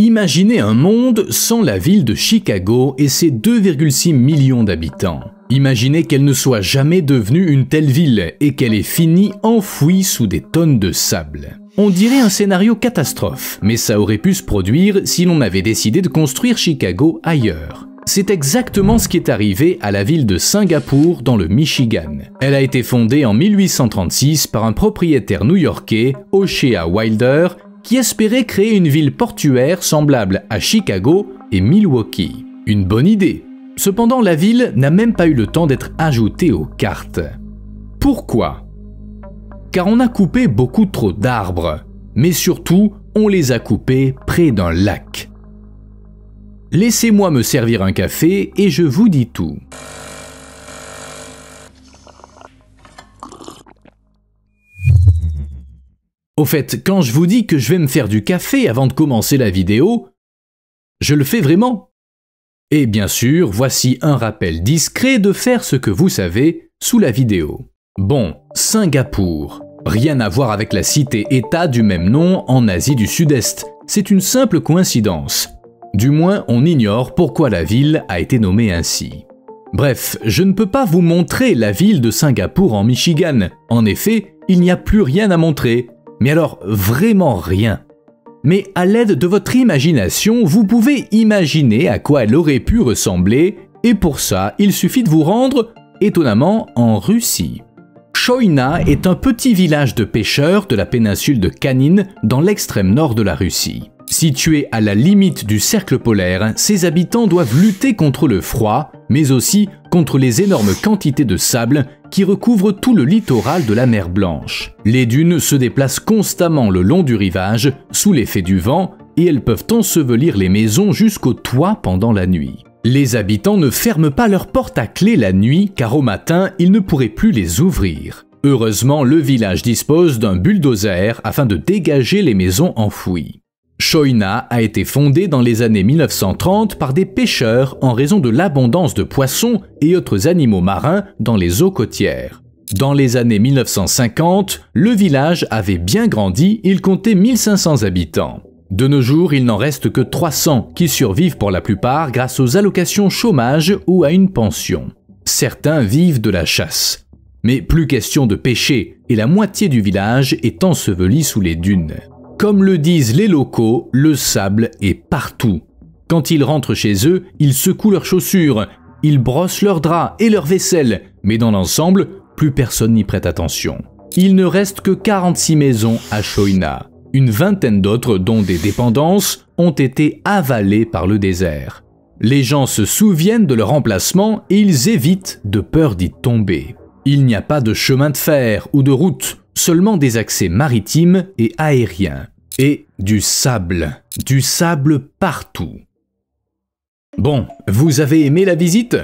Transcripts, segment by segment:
Imaginez un monde sans la ville de Chicago et ses 2,6 millions d'habitants. Imaginez qu'elle ne soit jamais devenue une telle ville et qu'elle ait fini enfouie sous des tonnes de sable. On dirait un scénario catastrophe, mais ça aurait pu se produire si l'on avait décidé de construire Chicago ailleurs. C'est exactement ce qui est arrivé à la ville de Singapour dans le Michigan. Elle a été fondée en 1836 par un propriétaire new-yorkais, O'Shea Wilder, qui espérait créer une ville portuaire semblable à Chicago et Milwaukee. Une bonne idée. Cependant, la ville n'a même pas eu le temps d'être ajoutée aux cartes. Pourquoi ? Car on a coupé beaucoup trop d'arbres, mais surtout, on les a coupés près d'un lac. Laissez-moi me servir un café et je vous dis tout. Au fait, quand je vous dis que je vais me faire du café avant de commencer la vidéo, je le fais vraiment. Et bien sûr, voici un rappel discret de faire ce que vous savez sous la vidéo. Bon, Singapour. Rien à voir avec la cité-État du même nom en Asie du Sud-Est. C'est une simple coïncidence. Du moins, on ignore pourquoi la ville a été nommée ainsi. Bref, je ne peux pas vous montrer la ville de Singapour en Michigan. En effet, il n'y a plus rien à montrer. Mais alors, vraiment rien. Mais à l'aide de votre imagination, vous pouvez imaginer à quoi elle aurait pu ressembler, et pour ça, il suffit de vous rendre, étonnamment, en Russie. Choïna est un petit village de pêcheurs de la péninsule de Kanin, dans l'extrême nord de la Russie. Situé à la limite du cercle polaire, ses habitants doivent lutter contre le froid, mais aussi contre les énormes quantités de sable qui recouvrent tout le littoral de la mer Blanche. Les dunes se déplacent constamment le long du rivage, sous l'effet du vent, et elles peuvent ensevelir les maisons jusqu'au toit pendant la nuit. Les habitants ne ferment pas leurs portes à clé la nuit, car au matin, ils ne pourraient plus les ouvrir. Heureusement, le village dispose d'un bulldozer afin de dégager les maisons enfouies. Choïna a été fondée dans les années 1930 par des pêcheurs en raison de l'abondance de poissons et autres animaux marins dans les eaux côtières. Dans les années 1950, le village avait bien grandi, il comptait 1500 habitants. De nos jours, il n'en reste que 300 qui survivent pour la plupart grâce aux allocations chômage ou à une pension. Certains vivent de la chasse. Mais plus question de pêcher et la moitié du village est ensevelie sous les dunes. Comme le disent les locaux, le sable est partout. Quand ils rentrent chez eux, ils secouent leurs chaussures, ils brossent leurs draps et leur vaisselle, mais dans l'ensemble, plus personne n'y prête attention. Il ne reste que 46 maisons à Choïna. Une vingtaine d'autres, dont des dépendances, ont été avalées par le désert. Les gens se souviennent de leur emplacement et ils évitent de peur d'y tomber. Il n'y a pas de chemin de fer ou de route, seulement des accès maritimes et aériens. Et du sable partout. Bon, vous avez aimé la visite ?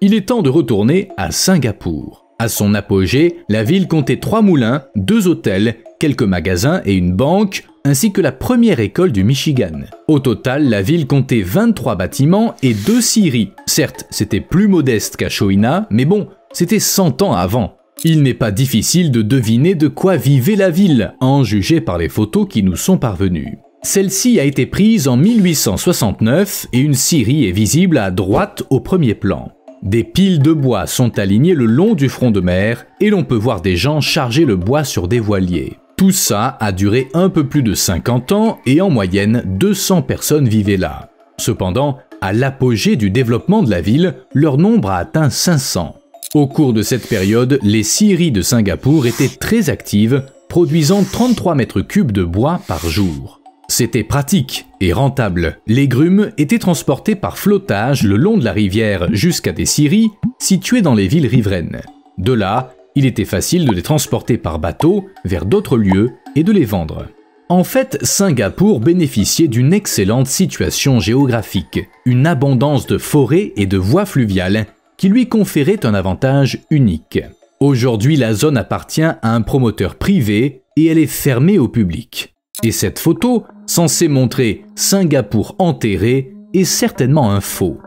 Il est temps de retourner à Singapour. À son apogée, la ville comptait 3 moulins, 2 hôtels, quelques magasins et une banque, ainsi que la première école du Michigan. Au total, la ville comptait 23 bâtiments et 2 scieries. Certes, c'était plus modeste qu'à Choïna, mais bon, c'était 100 ans avant. Il n'est pas difficile de deviner de quoi vivait la ville, à en juger par les photos qui nous sont parvenues. Celle-ci a été prise en 1869 et une scierie est visible à droite au premier plan. Des piles de bois sont alignées le long du front de mer et l'on peut voir des gens charger le bois sur des voiliers. Tout ça a duré un peu plus de 50 ans et en moyenne 200 personnes vivaient là. Cependant, à l'apogée du développement de la ville, leur nombre a atteint 500. Au cours de cette période, les scieries de Singapour étaient très actives, produisant 33 mètres cubes de bois par jour. C'était pratique et rentable. Les grumes étaient transportées par flottage le long de la rivière jusqu'à des scieries situées dans les villes riveraines. De là, il était facile de les transporter par bateau vers d'autres lieux et de les vendre. En fait, Singapour bénéficiait d'une excellente situation géographique, une abondance de forêts et de voies fluviales qui lui conférait un avantage unique. Aujourd'hui, la zone appartient à un promoteur privé et elle est fermée au public. Et cette photo, censée montrer Singapour enterré, est certainement un faux.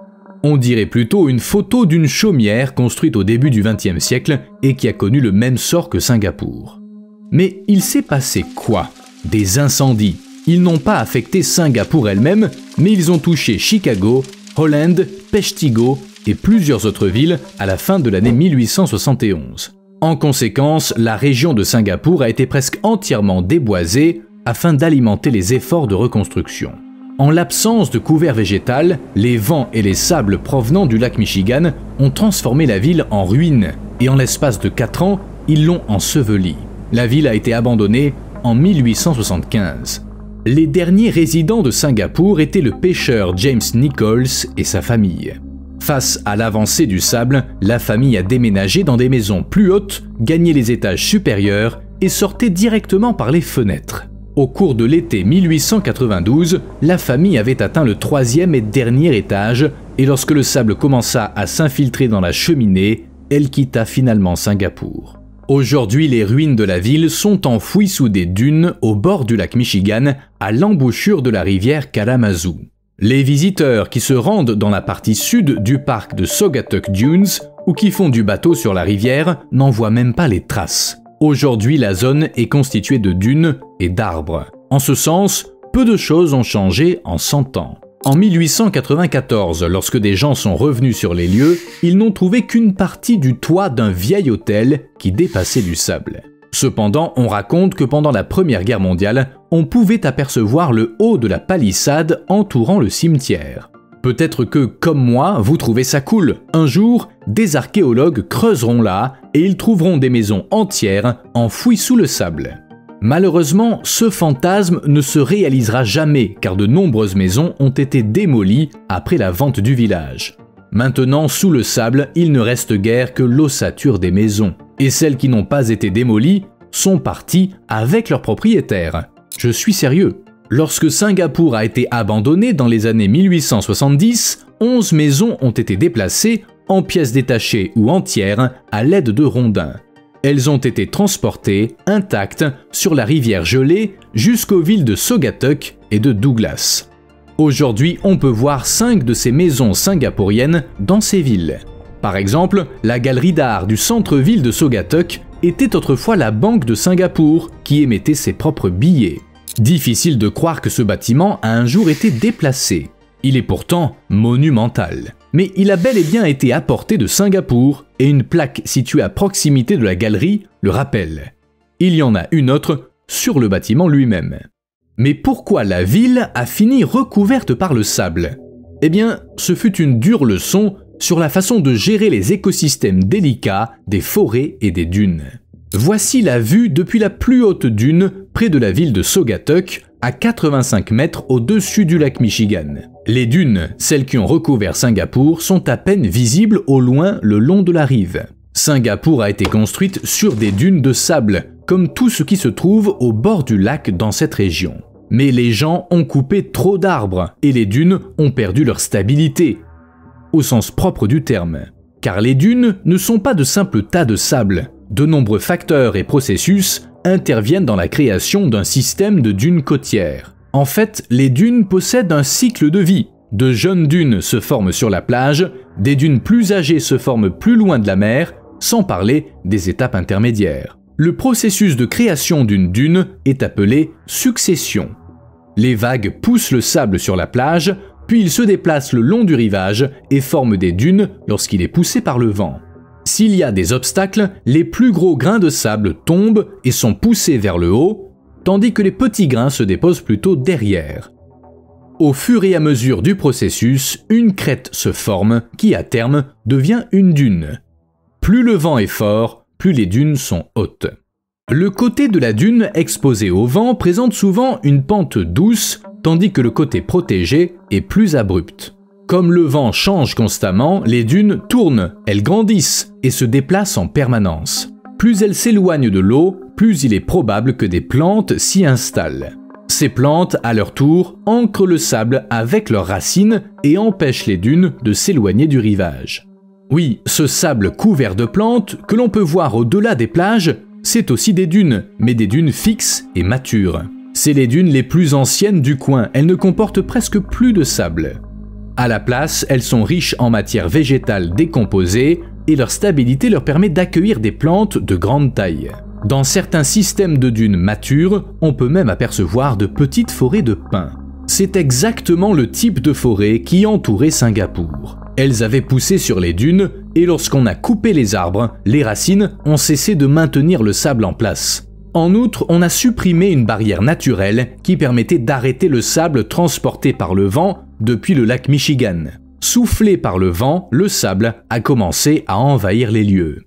On dirait plutôt une photo d'une chaumière construite au début du XXe siècle et qui a connu le même sort que Singapour. Mais il s'est passé quoi ? Des incendies, Ils n'ont pas affecté Singapour elle-même, mais ils ont touché Chicago, Holland, Peshtigo et plusieurs autres villes à la fin de l'année 1871. En conséquence, la région de Singapour a été presque entièrement déboisée afin d'alimenter les efforts de reconstruction. En l'absence de couvert végétal, les vents et les sables provenant du lac Michigan ont transformé la ville en ruine et en l'espace de 4 ans, ils l'ont ensevelie. La ville a été abandonnée en 1875. Les derniers résidents de Singapour étaient le pêcheur James Nichols et sa famille. Face à l'avancée du sable, la famille a déménagé dans des maisons plus hautes, gagné les étages supérieurs et sortait directement par les fenêtres. Au cours de l'été 1892, la famille avait atteint le 3e et dernier étage et lorsque le sable commença à s'infiltrer dans la cheminée, elle quitta finalement Singapour. Aujourd'hui, les ruines de la ville sont enfouies sous des dunes au bord du lac Michigan, à l'embouchure de la rivière Kalamazoo. Les visiteurs qui se rendent dans la partie sud du parc de Saugatuck Dunes ou qui font du bateau sur la rivière n'en voient même pas les traces. Aujourd'hui, la zone est constituée de dunes et d'arbres. En ce sens, peu de choses ont changé en 100 ans. En 1894, lorsque des gens sont revenus sur les lieux, ils n'ont trouvé qu'une partie du toit d'un vieil hôtel qui dépassait du sable. Cependant, on raconte que pendant la Première Guerre mondiale, on pouvait apercevoir le haut de la palissade entourant le cimetière. Peut-être que, comme moi, vous trouvez ça cool. Un jour, des archéologues creuseront là et ils trouveront des maisons entières enfouies sous le sable. Malheureusement, ce fantasme ne se réalisera jamais car de nombreuses maisons ont été démolies après la vente du village. Maintenant, sous le sable, il ne reste guère que l'ossature des maisons. Et celles qui n'ont pas été démolies sont parties avec leurs propriétaires. Je suis sérieux. Lorsque Singapour a été abandonné dans les années 1870, 11 maisons ont été déplacées en pièces détachées ou entières à l'aide de rondins. Elles ont été transportées intactes sur la rivière gelée jusqu'aux villes de Saugatuck et de Douglas. Aujourd'hui, on peut voir 5 de ces maisons singapouriennes dans ces villes. Par exemple, la galerie d'art du centre-ville de Saugatuck était autrefois la Banque de Singapour qui émettait ses propres billets. Difficile de croire que ce bâtiment a un jour été déplacé. Il est pourtant monumental. Mais il a bel et bien été apporté de Singapour et une plaque située à proximité de la galerie le rappelle. Il y en a une autre sur le bâtiment lui-même. Mais pourquoi la ville a fini recouverte par le sable? Eh bien, ce fut une dure leçon sur la façon de gérer les écosystèmes délicats des forêts et des dunes. Voici la vue depuis la plus haute dune près de la ville de Saugatuck, à 85 mètres au-dessus du lac Michigan. Les dunes, celles qui ont recouvert Singapour, sont à peine visibles au loin le long de la rive. Singapour a été construite sur des dunes de sable, comme tout ce qui se trouve au bord du lac dans cette région. Mais les gens ont coupé trop d'arbres et les dunes ont perdu leur stabilité, au sens propre du terme. Car les dunes ne sont pas de simples tas de sable. De nombreux facteurs et processus interviennent dans la création d'un système de dunes côtières. En fait, les dunes possèdent un cycle de vie. De jeunes dunes se forment sur la plage, des dunes plus âgées se forment plus loin de la mer, sans parler des étapes intermédiaires. Le processus de création d'une dune est appelé succession. Les vagues poussent le sable sur la plage, puis il se déplace le long du rivage et forme des dunes lorsqu'il est poussé par le vent. S'il y a des obstacles, les plus gros grains de sable tombent et sont poussés vers le haut, tandis que les petits grains se déposent plutôt derrière. Au fur et à mesure du processus, une crête se forme qui, à terme, devient une dune. Plus le vent est fort, plus les dunes sont hautes. Le côté de la dune exposé au vent présente souvent une pente douce, tandis que le côté protégé est plus abrupt. Comme le vent change constamment, les dunes tournent, elles grandissent et se déplacent en permanence. Plus elles s'éloignent de l'eau, plus il est probable que des plantes s'y installent. Ces plantes, à leur tour, ancrent le sable avec leurs racines et empêchent les dunes de s'éloigner du rivage. Oui, ce sable couvert de plantes, que l'on peut voir au-delà des plages, c'est aussi des dunes, mais des dunes fixes et matures. C'est les dunes les plus anciennes du coin, elles ne comportent presque plus de sable. À la place, elles sont riches en matière végétale décomposée et leur stabilité leur permet d'accueillir des plantes de grande taille. Dans certains systèmes de dunes matures, on peut même apercevoir de petites forêts de pins. C'est exactement le type de forêt qui entourait Singapour. Elles avaient poussé sur les dunes et lorsqu'on a coupé les arbres, les racines ont cessé de maintenir le sable en place. En outre, on a supprimé une barrière naturelle qui permettait d'arrêter le sable transporté par le vent depuis le lac Michigan. Soufflé par le vent, le sable a commencé à envahir les lieux.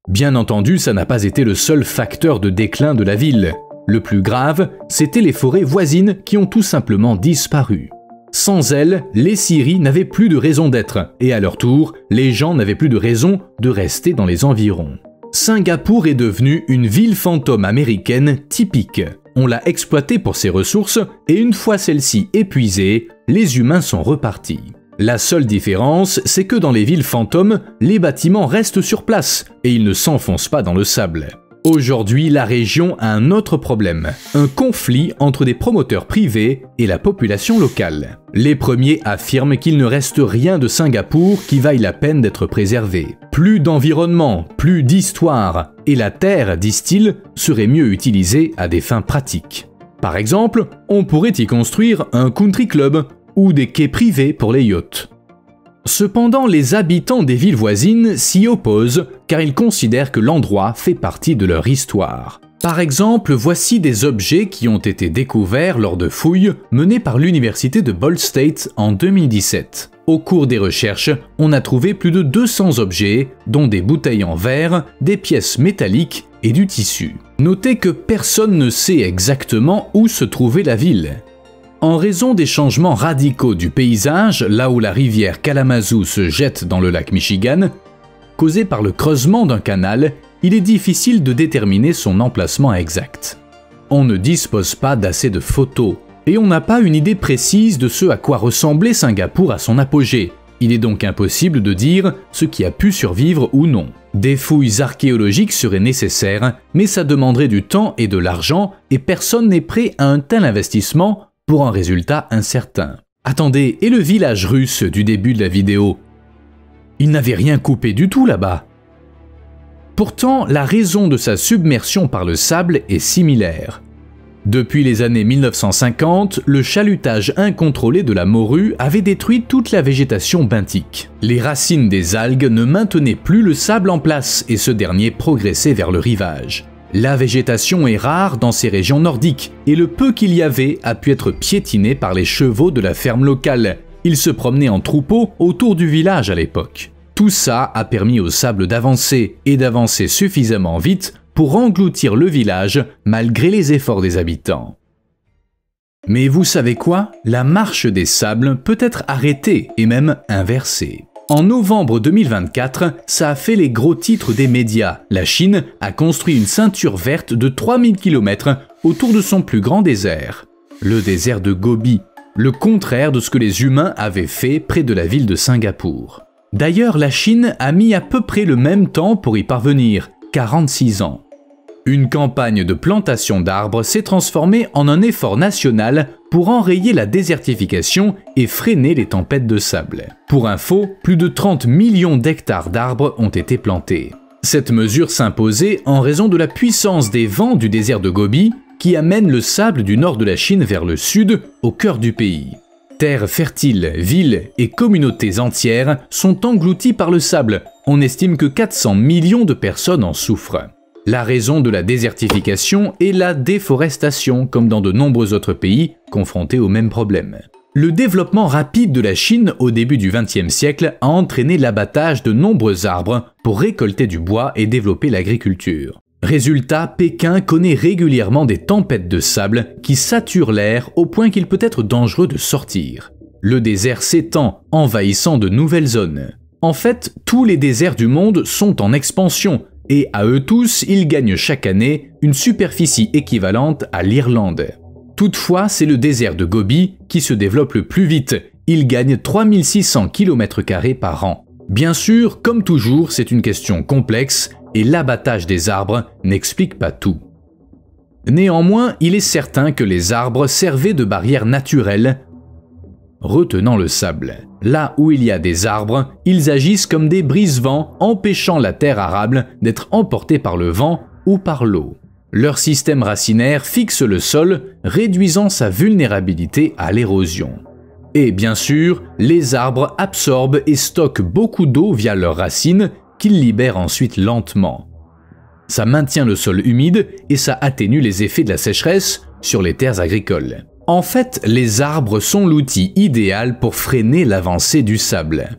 Bien entendu, ça n'a pas été le seul facteur de déclin de la ville. Le plus grave, c'était les forêts voisines qui ont tout simplement disparu. Sans elles, les scieries n'avaient plus de raison d'être, et à leur tour, les gens n'avaient plus de raison de rester dans les environs. Singapour est devenue une ville fantôme américaine typique. On l'a exploitée pour ses ressources, et une fois celle-ci épuisée, les humains sont repartis. La seule différence, c'est que dans les villes fantômes, les bâtiments restent sur place, et ils ne s'enfoncent pas dans le sable. Aujourd'hui, la région a un autre problème, un conflit entre des promoteurs privés et la population locale. Les premiers affirment qu'il ne reste rien de Singapour qui vaille la peine d'être préservé. Plus d'environnement, plus d'histoire, et la terre, disent-ils, serait mieux utilisée à des fins pratiques. Par exemple, on pourrait y construire un country club ou des quais privés pour les yachts. Cependant, les habitants des villes voisines s'y opposent car ils considèrent que l'endroit fait partie de leur histoire. Par exemple, voici des objets qui ont été découverts lors de fouilles menées par l'université de Ball State en 2017. Au cours des recherches, on a trouvé plus de 200 objets, dont des bouteilles en verre, des pièces métalliques et du tissu. Notez que personne ne sait exactement où se trouvait la ville. En raison des changements radicaux du paysage, là où la rivière Kalamazoo se jette dans le lac Michigan, causé par le creusement d'un canal, il est difficile de déterminer son emplacement exact. On ne dispose pas d'assez de photos, et on n'a pas une idée précise de ce à quoi ressemblait Singapour à son apogée. Il est donc impossible de dire ce qui a pu survivre ou non. Des fouilles archéologiques seraient nécessaires, mais ça demanderait du temps et de l'argent, et personne n'est prêt à un tel investissement pour un résultat incertain. Attendez, et le village russe du début de la vidéo? Il n'avait rien coupé du tout là-bas. Pourtant, la raison de sa submersion par le sable est similaire. Depuis les années 1950, le chalutage incontrôlé de la morue avait détruit toute la végétation benthique. Les racines des algues ne maintenaient plus le sable en place et ce dernier progressait vers le rivage. La végétation est rare dans ces régions nordiques et le peu qu'il y avait a pu être piétiné par les chevaux de la ferme locale. Ils se promenaient en troupeau autour du village à l'époque. Tout ça a permis au sable d'avancer et d'avancer suffisamment vite pour engloutir le village malgré les efforts des habitants. Mais vous savez quoi? La marche des sables peut être arrêtée et même inversée. En novembre 2024, ça a fait les gros titres des médias. La Chine a construit une ceinture verte de 3000 km autour de son plus grand désert, le désert de Gobi, le contraire de ce que les humains avaient fait près de la ville de Singapour. D'ailleurs, la Chine a mis à peu près le même temps pour y parvenir, 46 ans. Une campagne de plantation d'arbres s'est transformée en un effort national pour enrayer la désertification et freiner les tempêtes de sable. Pour info, plus de 30 millions d'hectares d'arbres ont été plantés. Cette mesure s'imposait en raison de la puissance des vents du désert de Gobi qui amènent le sable du nord de la Chine vers le sud, au cœur du pays. Terres fertiles, villes et communautés entières sont englouties par le sable. On estime que 400 millions de personnes en souffrent. La raison de la désertification est la déforestation, comme dans de nombreux autres pays confrontés au même problème. Le développement rapide de la Chine au début du XXe siècle a entraîné l'abattage de nombreux arbres pour récolter du bois et développer l'agriculture. Résultat, Pékin connaît régulièrement des tempêtes de sable qui saturent l'air au point qu'il peut être dangereux de sortir. Le désert s'étend, envahissant de nouvelles zones. En fait, tous les déserts du monde sont en expansion, et à eux tous, ils gagnent chaque année une superficie équivalente à l'Irlande. Toutefois, c'est le désert de Gobi qui se développe le plus vite. Il gagne 3600 km² par an. Bien sûr, comme toujours, c'est une question complexe et l'abattage des arbres n'explique pas tout. Néanmoins, il est certain que les arbres servaient de barrière naturelle retenant le sable. Là où il y a des arbres, ils agissent comme des brise-vents, empêchant la terre arable d'être emportée par le vent ou par l'eau. Leur système racinaire fixe le sol, réduisant sa vulnérabilité à l'érosion. Et bien sûr, les arbres absorbent et stockent beaucoup d'eau via leurs racines, qu'ils libèrent ensuite lentement. Ça maintient le sol humide et ça atténue les effets de la sécheresse sur les terres agricoles. En fait, les arbres sont l'outil idéal pour freiner l'avancée du sable.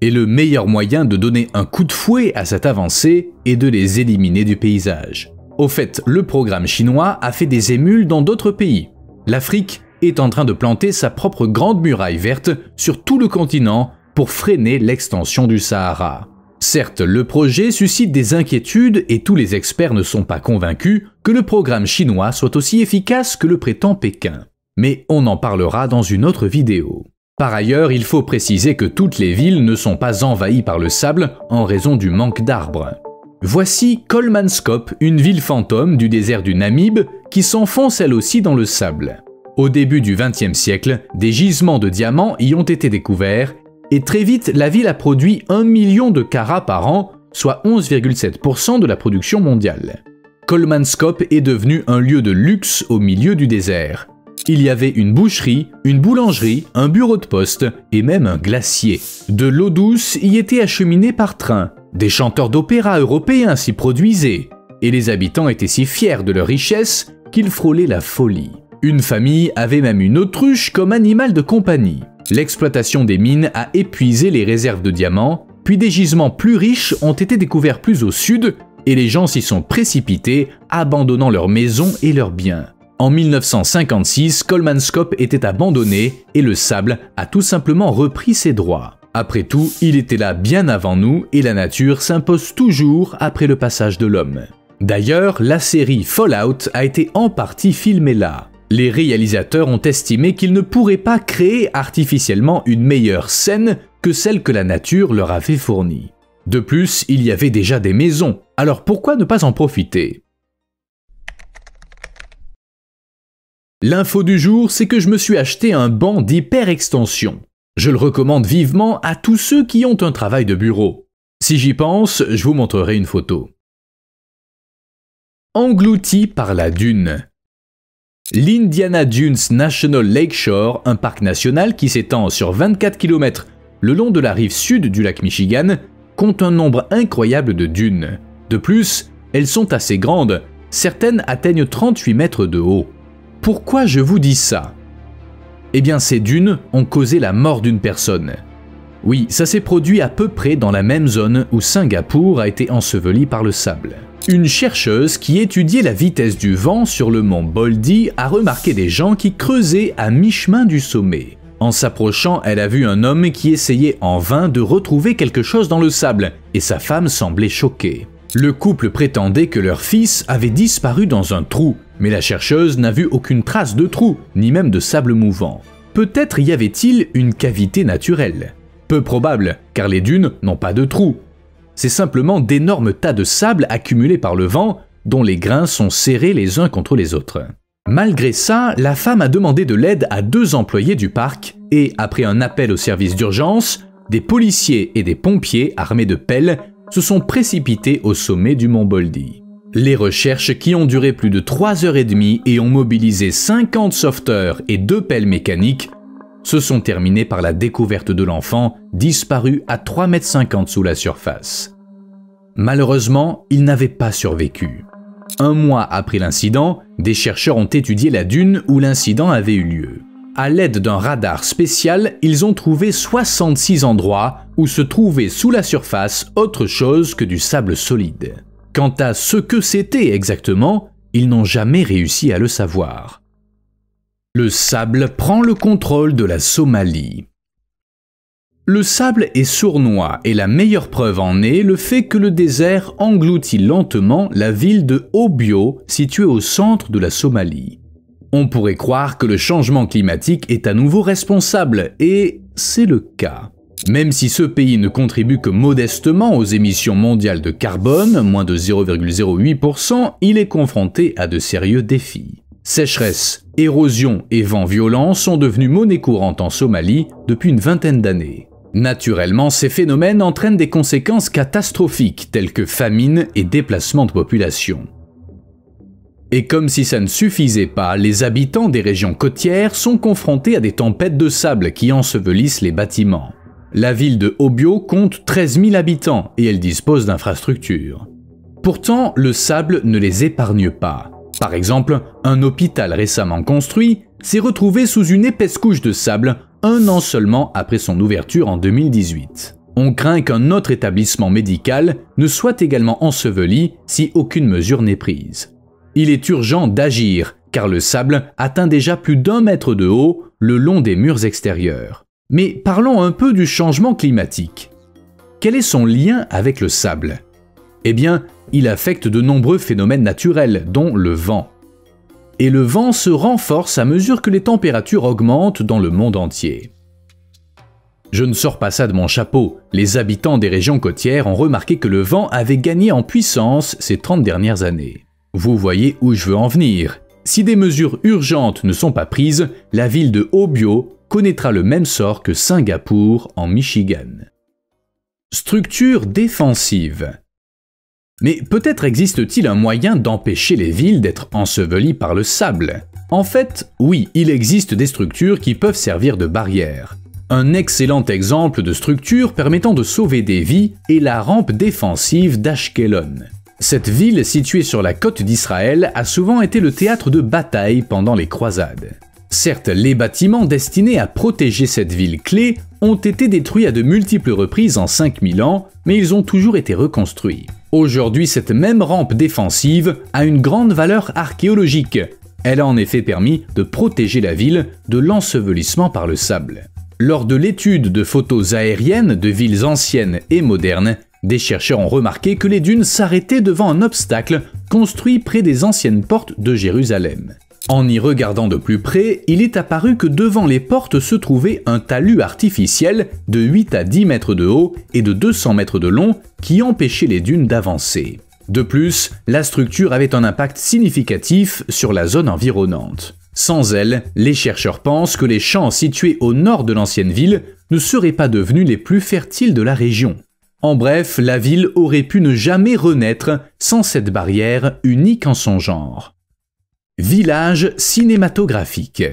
Et le meilleur moyen de donner un coup de fouet à cette avancée est de les éliminer du paysage. Au fait, le programme chinois a fait des émules dans d'autres pays. L'Afrique est en train de planter sa propre grande muraille verte sur tout le continent pour freiner l'extension du Sahara. Certes, le projet suscite des inquiétudes et tous les experts ne sont pas convaincus que le programme chinois soit aussi efficace que le prétend Pékin. Mais on en parlera dans une autre vidéo. Par ailleurs, il faut préciser que toutes les villes ne sont pas envahies par le sable en raison du manque d'arbres. Voici Kolmanskop, une ville fantôme du désert du Namib qui s'enfonce elle aussi dans le sable. Au début du XXe siècle, des gisements de diamants y ont été découverts et très vite la ville a produit 1 million de carats par an, soit 11,7% de la production mondiale. Kolmanskop est devenu un lieu de luxe au milieu du désert. Il y avait une boucherie, une boulangerie, un bureau de poste et même un glacier. De l'eau douce y était acheminée par train. Des chanteurs d'opéra européens s'y produisaient. Et les habitants étaient si fiers de leur richesse qu'ils frôlaient la folie. Une famille avait même une autruche comme animal de compagnie. L'exploitation des mines a épuisé les réserves de diamants, puis des gisements plus riches ont été découverts plus au sud et les gens s'y sont précipités, abandonnant leurs maisons et leurs biens. En 1956, Kolmanskop était abandonné et le sable a tout simplement repris ses droits. Après tout, il était là bien avant nous et la nature s'impose toujours après le passage de l'homme. D'ailleurs, la série Fallout a été en partie filmée là. Les réalisateurs ont estimé qu'ils ne pourraient pas créer artificiellement une meilleure scène que celle que la nature leur avait fournie. De plus, il y avait déjà des maisons, alors pourquoi ne pas en profiter ? L'info du jour, c'est que je me suis acheté un banc d'hyper-extension. Je le recommande vivement à tous ceux qui ont un travail de bureau. Si j'y pense, je vous montrerai une photo. Englouti par la dune. L'Indiana Dunes National Lakeshore, un parc national qui s'étend sur 24 km le long de la rive sud du lac Michigan, compte un nombre incroyable de dunes. De plus, elles sont assez grandes, certaines atteignent 38 mètres de haut. Pourquoi je vous dis ça ? Eh bien, ces dunes ont causé la mort d'une personne. Oui, ça s'est produit à peu près dans la même zone où Singapour a été enseveli par le sable. Une chercheuse qui étudiait la vitesse du vent sur le mont Baldy a remarqué des gens qui creusaient à mi-chemin du sommet. En s'approchant, elle a vu un homme qui essayait en vain de retrouver quelque chose dans le sable, et sa femme semblait choquée. Le couple prétendait que leur fils avait disparu dans un trou, mais la chercheuse n'a vu aucune trace de trou, ni même de sable mouvant. Peut-être y avait-il une cavité naturelle. Peu probable, car les dunes n'ont pas de trous. C'est simplement d'énormes tas de sable accumulés par le vent, dont les grains sont serrés les uns contre les autres. Malgré ça, la femme a demandé de l'aide à 2 employés du parc, et après un appel au service d'urgence, des policiers et des pompiers armés de pelles se sont précipités au sommet du mont Baldy. Les recherches, qui ont duré plus de 3h30 et ont mobilisé 50 sauveteurs et 2 pelles mécaniques, se sont terminées par la découverte de l'enfant disparu à 3,50 m sous la surface. Malheureusement, il n'avait pas survécu. 1 mois après l'incident, des chercheurs ont étudié la dune où l'incident avait eu lieu. À l'aide d'un radar spécial, ils ont trouvé 66 endroits où se trouvait sous la surface autre chose que du sable solide. Quant à ce que c'était exactement, ils n'ont jamais réussi à le savoir. Le sable prend le contrôle de la Somalie. Le sable est sournois et la meilleure preuve en est le fait que le désert engloutit lentement la ville de Hobyo, située au centre de la Somalie. On pourrait croire que le changement climatique est à nouveau responsable, et c'est le cas. Même si ce pays ne contribue que modestement aux émissions mondiales de carbone, moins de 0,08%, il est confronté à de sérieux défis. Sécheresse, érosion et vents violents sont devenus monnaie courante en Somalie depuis une vingtaine d'années. Naturellement, ces phénomènes entraînent des conséquences catastrophiques telles que famine et déplacement de population. Et comme si ça ne suffisait pas, les habitants des régions côtières sont confrontés à des tempêtes de sable qui ensevelissent les bâtiments. La ville de Obio compte 13 000 habitants et elle dispose d'infrastructures. Pourtant, le sable ne les épargne pas. Par exemple, un hôpital récemment construit s'est retrouvé sous une épaisse couche de sable un an seulement après son ouverture en 2018. On craint qu'un autre établissement médical ne soit également enseveli si aucune mesure n'est prise. Il est urgent d'agir, car le sable atteint déjà plus d'1 mètre de haut le long des murs extérieurs. Mais parlons un peu du changement climatique. Quel est son lien avec le sable ? Eh bien, il affecte de nombreux phénomènes naturels, dont le vent. Et le vent se renforce à mesure que les températures augmentent dans le monde entier. Je ne sors pas ça de mon chapeau. Les habitants des régions côtières ont remarqué que le vent avait gagné en puissance ces 30 dernières années. Vous voyez où je veux en venir. Si des mesures urgentes ne sont pas prises, la ville de Obio connaîtra le même sort que Singapour en Michigan. Structure défensive. Mais peut-être existe-t-il un moyen d'empêcher les villes d'être ensevelies par le sable. En fait, oui, il existe des structures qui peuvent servir de barrière. Un excellent exemple de structure permettant de sauver des vies est la rampe défensive d'Ashkelon. Cette ville située sur la côte d'Israël a souvent été le théâtre de batailles pendant les croisades. Certes, les bâtiments destinés à protéger cette ville clé ont été détruits à de multiples reprises en 5000 ans, mais ils ont toujours été reconstruits. Aujourd'hui, cette même rampe défensive a une grande valeur archéologique. Elle a en effet permis de protéger la ville de l'ensevelissement par le sable. Lors de l'étude de photos aériennes de villes anciennes et modernes, des chercheurs ont remarqué que les dunes s'arrêtaient devant un obstacle construit près des anciennes portes de Jérusalem. En y regardant de plus près, il est apparu que devant les portes se trouvait un talus artificiel de 8 à 10 mètres de haut et de 200 mètres de long qui empêchait les dunes d'avancer. De plus, la structure avait un impact significatif sur la zone environnante. Sans elle, les chercheurs pensent que les champs situés au nord de l'ancienne ville ne seraient pas devenus les plus fertiles de la région. En bref, la ville aurait pu ne jamais renaître sans cette barrière unique en son genre. Village cinématographique.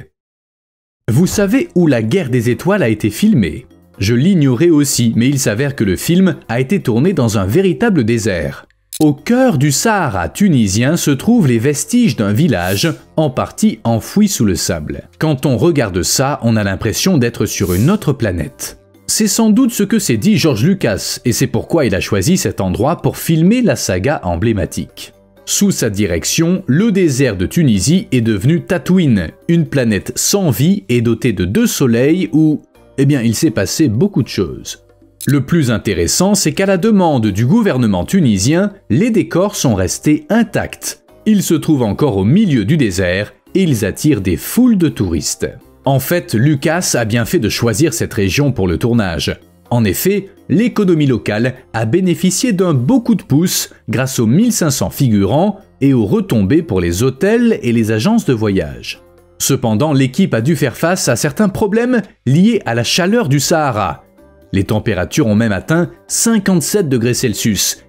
Vous savez où La Guerre des Étoiles a été filmée ? Je l'ignorais aussi, mais il s'avère que le film a été tourné dans un véritable désert. Au cœur du Sahara tunisien se trouvent les vestiges d'un village, en partie enfoui sous le sable. Quand on regarde ça, on a l'impression d'être sur une autre planète. C'est sans doute ce que s'est dit George Lucas, et c'est pourquoi il a choisi cet endroit pour filmer la saga emblématique. Sous sa direction, le désert de Tunisie est devenu Tatooine, une planète sans vie et dotée de 2 soleils où, il s'est passé beaucoup de choses. Le plus intéressant, c'est qu'à la demande du gouvernement tunisien, les décors sont restés intacts. Ils se trouvent encore au milieu du désert et ils attirent des foules de touristes. En fait, Lucas a bien fait de choisir cette région pour le tournage. En effet, l'économie locale a bénéficié d'un beau coup de pouce grâce aux 1500 figurants et aux retombées pour les hôtels et les agences de voyage. Cependant, l'équipe a dû faire face à certains problèmes liés à la chaleur du Sahara. Les températures ont même atteint 57 degrés Celsius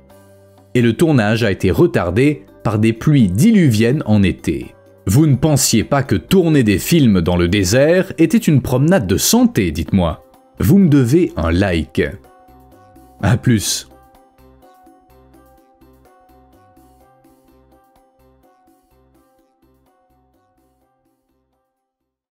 et le tournage a été retardé par des pluies diluviennes en été. Vous ne pensiez pas que tourner des films dans le désert était une promenade de santé, dites-moi. Vous me devez un like. À plus.